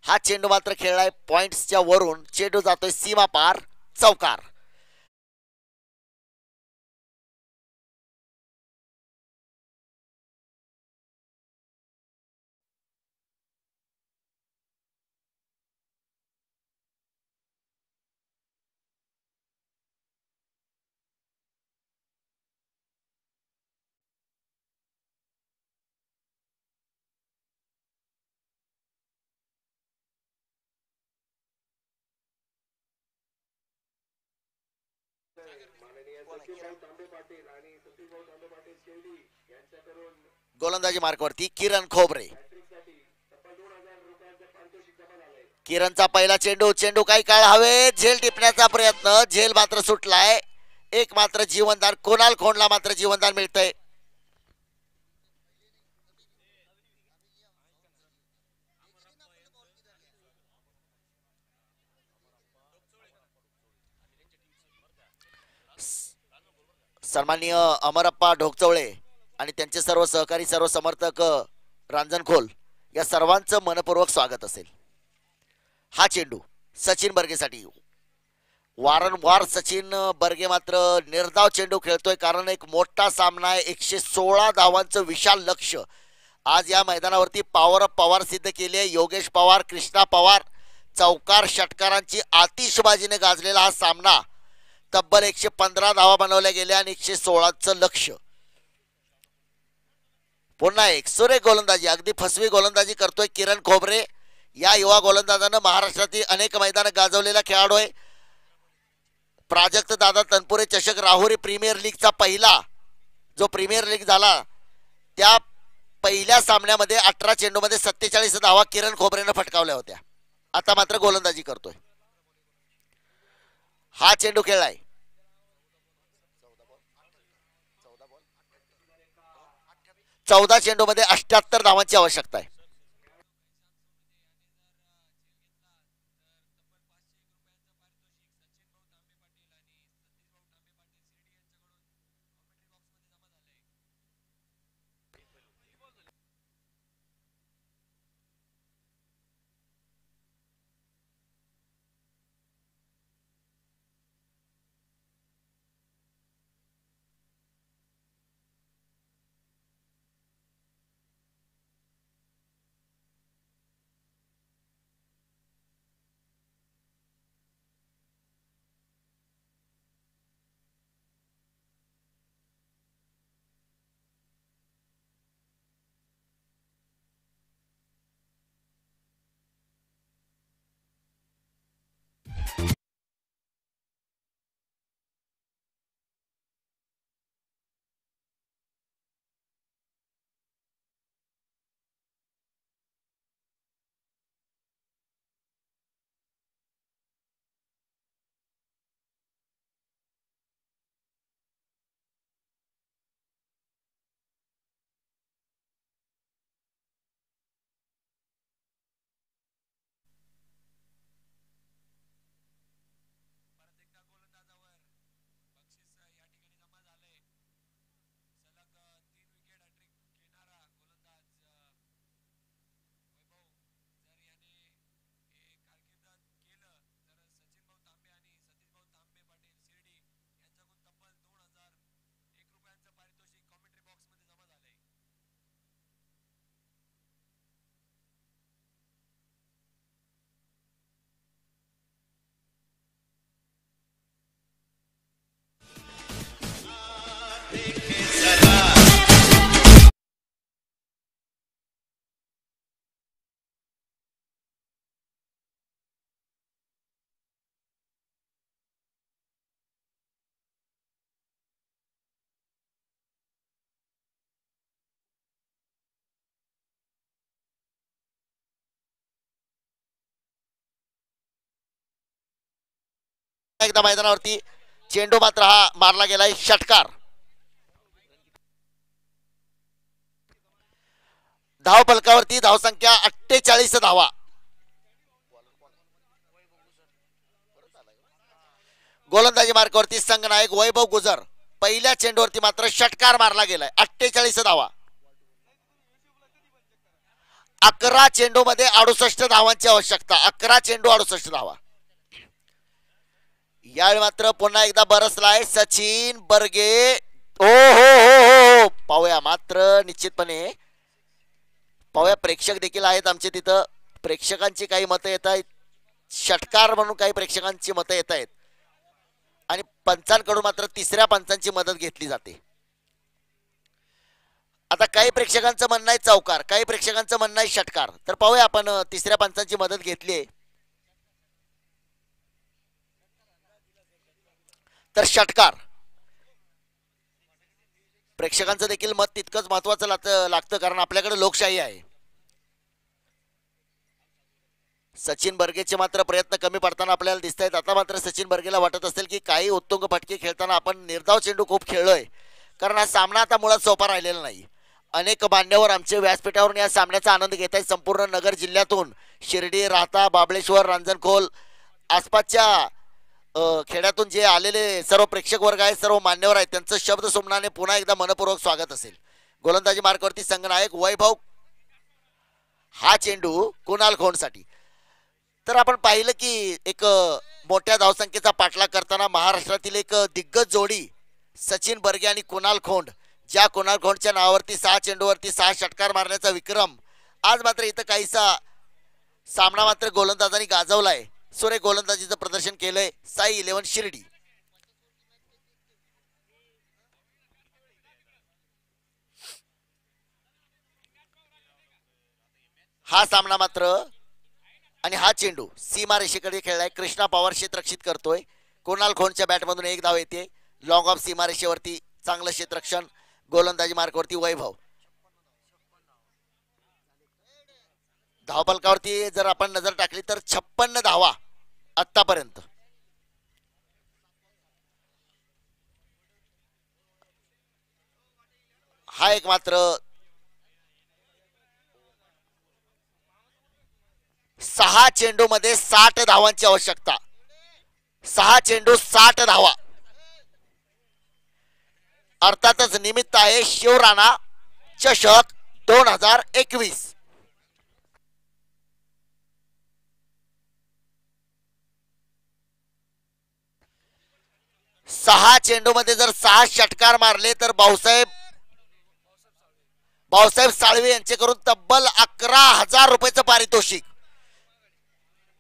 हा चेंडू मात्र खेळलाय पॉइंट्सच्या वरून. चेंडू जातोय सीमा पार, चौकार. गोलंदाजी मार्कवरती किरण खोबरे. किरणचा पहिला चेंडू. चेंडू काही काळ हवेत. झेल टिपण्याचा प्रयत्न. झेल मात्र सुटलाय. एक मात्र जीवनदान कुणाल खोंडला मात्र जीवनदान मिळतंय. सन्माननीय अमरप्पा ढोकचवळे आणि त्यांचे सर्व सहकारी, सर्व समर्थक, रांजणखोल या सर्वांचं मनपूर्वक स्वागत असेल. हा चेंडू सचिन बर्गेसाठी. वारंवार सचिन बर्गे मात्र निर्धाव चेंडू खेळतोय कारण एक मोठा सामना आहे. 116 धावांचं विशाल लक्ष आज या मैदानावरती पॉवर ऑफ पवार सिद्ध केली आहे. योगेश पवार, कृष्णा पवार, चौकार षटकारांची आतिषबाजीने गाजलेला हा सामना. तब्बल 115 धावा बनवल्या गेल्या आणि 116चं लक्ष. पुन्हा एक सुरेख गोलंदाजी, अगदी फसवी गोलंदाजी करतोय किरण खोबरे. या युवा गोलंदाजानं महाराष्ट्रातील अनेक मैदानं गाजवलेला खेळाडू आहे. प्राजक्त दादा तनपुरे चषक राहुरी प्रीमियर लीगचा पहिला जो प्रीमियर लीग झाला त्या पहिल्या सामन्यामध्ये 18 चेंडूमध्ये 47 धावा किरण खोबरेनं फटकावल्या होत्या. आता मात्र गोलंदाजी करतोय. हा चेंडू खेळलाय. 14 चेंडूमध्ये 78 धावांची आवश्यकता आहे. एकदा मैदानावरती चेंडू मात्र हा मारला गेलाय षटकार. धाव फलकावरती धावसंख्या 48 धावा. गोलंदाजी मार्गावरती संघनायक वैभव गुजर. पहिल्या चेंडूवरती मात्र षटकार मारला गेलाय. 48 धावा. 11 चेंडू मध्ये 68 धावांची आवश्यकता. 11 चेंडू 68 धावा. यावेळी मात्र पुन्हा एकदा बरसलाय सचिन बर्गे. ओ हो हो हो पाहूया मात्र निश्चितपणे पाहूया. प्रेक्षक देखील आहेत आमचे तिथं. प्रेक्षकांची काही मतं येत आहेत. षटकार म्हणून काही प्रेक्षकांची मतं येत आहेत आणि पंचांकडून मात्र तिसऱ्या पंचांची मदत घेतली जाते. आता काही प्रेक्षकांचं म्हणणं आहे चौकार, काही प्रेक्षकांचं म्हणणं आहे षटकार. तर पाहूया आपण तिसऱ्या पंचांची मदत घेतली आहे. तर षटकार. प्रेक्षकांचं देखील मत तितकंच महत्वाचं लागतं कारण आपल्याकडे लोकशाही आहे. सचिन बर्गेचे मात्र प्रयत्न कमी पडताना आपल्याला दिसत आहेत. आता मात्र सचिन बर्गेला वाटत असेल की काही उत्तुंग फटके खेळताना आपण निर्धाव चेंडू खूप खेळलोय कारण हा सामना आता मुळात सोपा राहिलेला नाही. अनेक मान्यवर आमचे व्यासपीठावरून या सामन्याचा आनंद घेत आहेत. संपूर्ण नगर जिल्ह्यातून शिर्डी, राहता, बाबळेश्वर, रांजणखोल आसपासच्या खेड्यातून जे आलेले सर्व प्रेक्षक वर्ग आहेत, सर्व मान्यवर आहेत, त्यांचं शब्द सुमनाने पुन्हा एकदा मनपूर्वक स्वागत असेल. गोलंदाजी मार्गावरती संघनायक वैभव. हा चेंडू कुणाल खोंडसाठी. तर आपण पाहिलं की एक मोठ्या धावसंख्येचा पाठलाग करताना महाराष्ट्रातील एक दिग्गज जोडी सचिन बर्गे आणि कुणाल खोंड, ज्या कुणाल खोंडच्या नावावरती 6 चेंडूवरती 6 षटकार मारण्याचा विक्रम आज मात्र इथं काहीसा सामना मात्र गोलंदाजांनी गाजवलाय. सुरेख गोलंदाजीचं प्रदर्शन केलंय साई 11 शिर्डी. हा सामना मात्र आणि हा चेंडू सीमा रेषेकडे खेळलाय. कृष्णा पवार क्षेत्ररक्षित करतोय. कुणाल खोंडच्या बॅटमधून एक धाव येते. लॉंग ऑफ सीमा रेषेवरती चांगलं क्षेत्ररक्षण. गोलंदाजी मार्गावरती वैभव. धावफलकावरती जर आपण नजर टाकली तर 56 धावा आतापर्यंत. हा एक मात्र 6 चेंडू मध्ये 60 धावांची आवश्यकता. 6 चेंडू 60 धावा. अर्थातच निमित्त आहे शिवराणा चषक 2021. 6 चेंडू मध्ये जर 6 षटकार मारले तर भाऊसाहेब साळवे यांच्याकडून तब्बल 11,000 रुपयाचं पारितोषिक.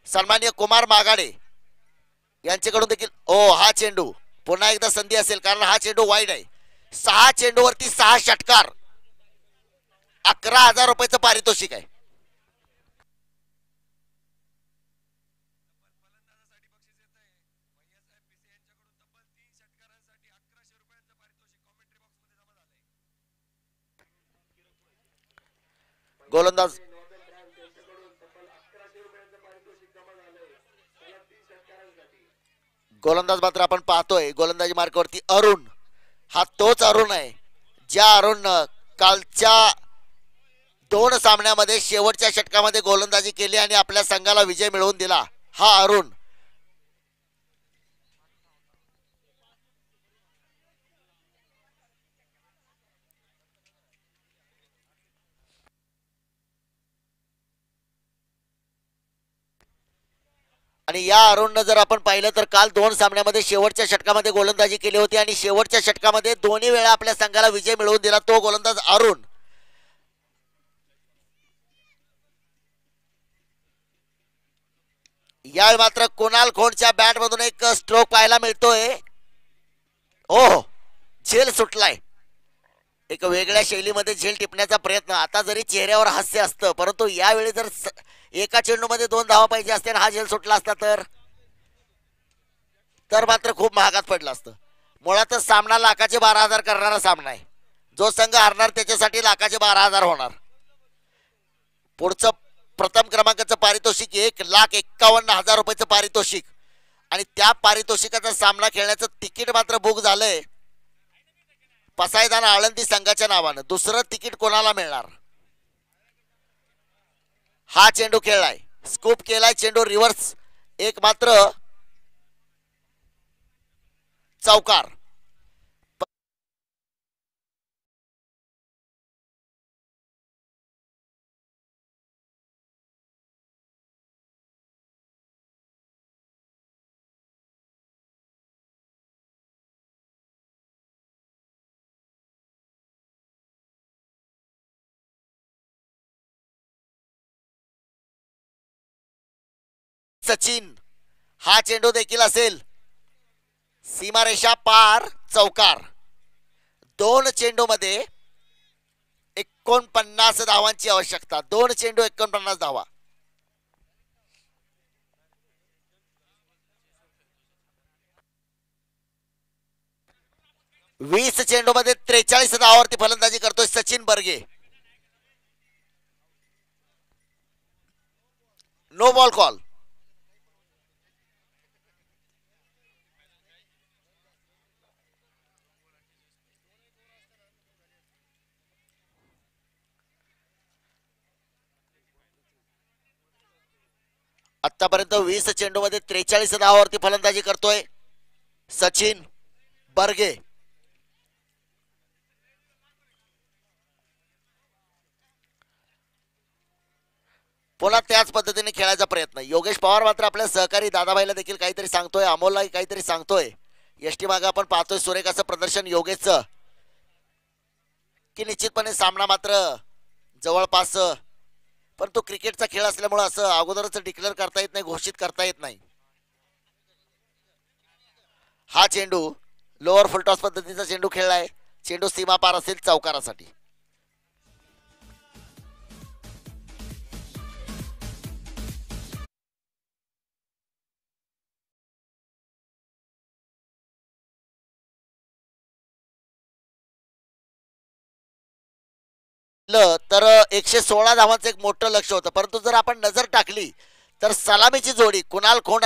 सन्माननीय कुमार मागाडे यांच्याकडून देखील. ओ हा चेंडू पुन्हा एकदा संधी असेल कारण हा चेंडू वाईड आहे. 6 चेंडूवरती 6 षटकार 11,000 रुपयाचं पारितोषिक आहे. गोलंदाज मात्र आपण पाहतोय गोलंदाजी मार्गावरती अरुण. हा तोच अरुण आहे ज्या अरुण कालच्या 2 सामन्यामध्ये शेवटच्या षटकामध्ये गोलंदाजी केली आणि आपल्या संघाला विजय मिळवून दिला. हा अरुण. आणि या अरुणनं जर आपण पाहिलं तर काल 2 सामन्यामध्ये शेवटच्या षटकामध्ये गोलंदाजी केली होती आणि शेवटच्या षटकामध्ये दोन्ही वेळा आपल्या संघाला विजय मिळवून दिला तो गोलंदाज अरुण. यावेळी मात्र कुणाल खोंडच्या बॅट मधून एक स्ट्रोक पाहायला मिळतोय. ओह झेल सुटलाय. एक वेगळ्या शैलीमध्ये झेल टिपण्याचा प्रयत्न. आता जरी चेहऱ्यावर हास्य असतं परंतु यावेळी जर एका चेंडूमध्ये 2 धावा पाहिजे असते आणि हा झेल सुटला असता तर मात्र खूप महागात पडलं असतं. मुळातच सामना लाखाचे 12,000 करणारा सामना आहे. जो संघ हारणार त्याच्यासाठी लाखाचे 12,000 होणार. पुढचं प्रथम क्रमांकाचं पारितोषिक 1,51,000 रुपयाचं पारितोषिक आणि त्या पारितोषिकाचा सामना खेळण्याचं तिकीट मात्र बुक झालंय पसायदान आळंदी संघाच्या नावानं. दुसरं तिकीट कोणाला मिळणार? हा चेंडू खेळलाय, स्कूप केलाय, चेंडू रिव्हर्स, एक मात्र चौकार. सचिन, हा चेंडू देखील असेल सीमारेषा पार, चौकार. 2 चेंडू मध्ये 49 धावांची आवश्यकता. 2 चेंडू 49 धावा. वीस चेंडू मध्ये 43 धावावरती फलंदाजी करतोय Sachin Barge. No ball call. आतापर्यंत 20 चेंडू मध्ये 43 धावावरती फलंदाजी करतोय सचिन बर्गे. पुन्हा त्याच पद्धतीने खेळायचा प्रयत्न. योगेश पवार मात्र आपल्या सहकारी दादाबाईला देखील काहीतरी सांगतोय, अमोलला काहीतरी सांगतोय. यष्टी मागे आपण पाहतोय सुरेख असं प्रदर्शन योगेशचं, की निश्चितपणे सामना मात्र जवळपास, पण तो क्रिकेटचा खेळ असल्यामुळे असं अगोदरच डिक्लेअर करता येत नाही, घोषित करता येत नाही. हा चेंडू लोअर फुलटॉस पद्धतीचा चेंडू खेळलाय, चेंडू सीमा पार असेल चौकारासाठी. तर 116 धावांचं एक मोठं लक्ष होतं, परंतु जर आपण नजर टाकली तर सलामीची जोडी कुणाल खोंड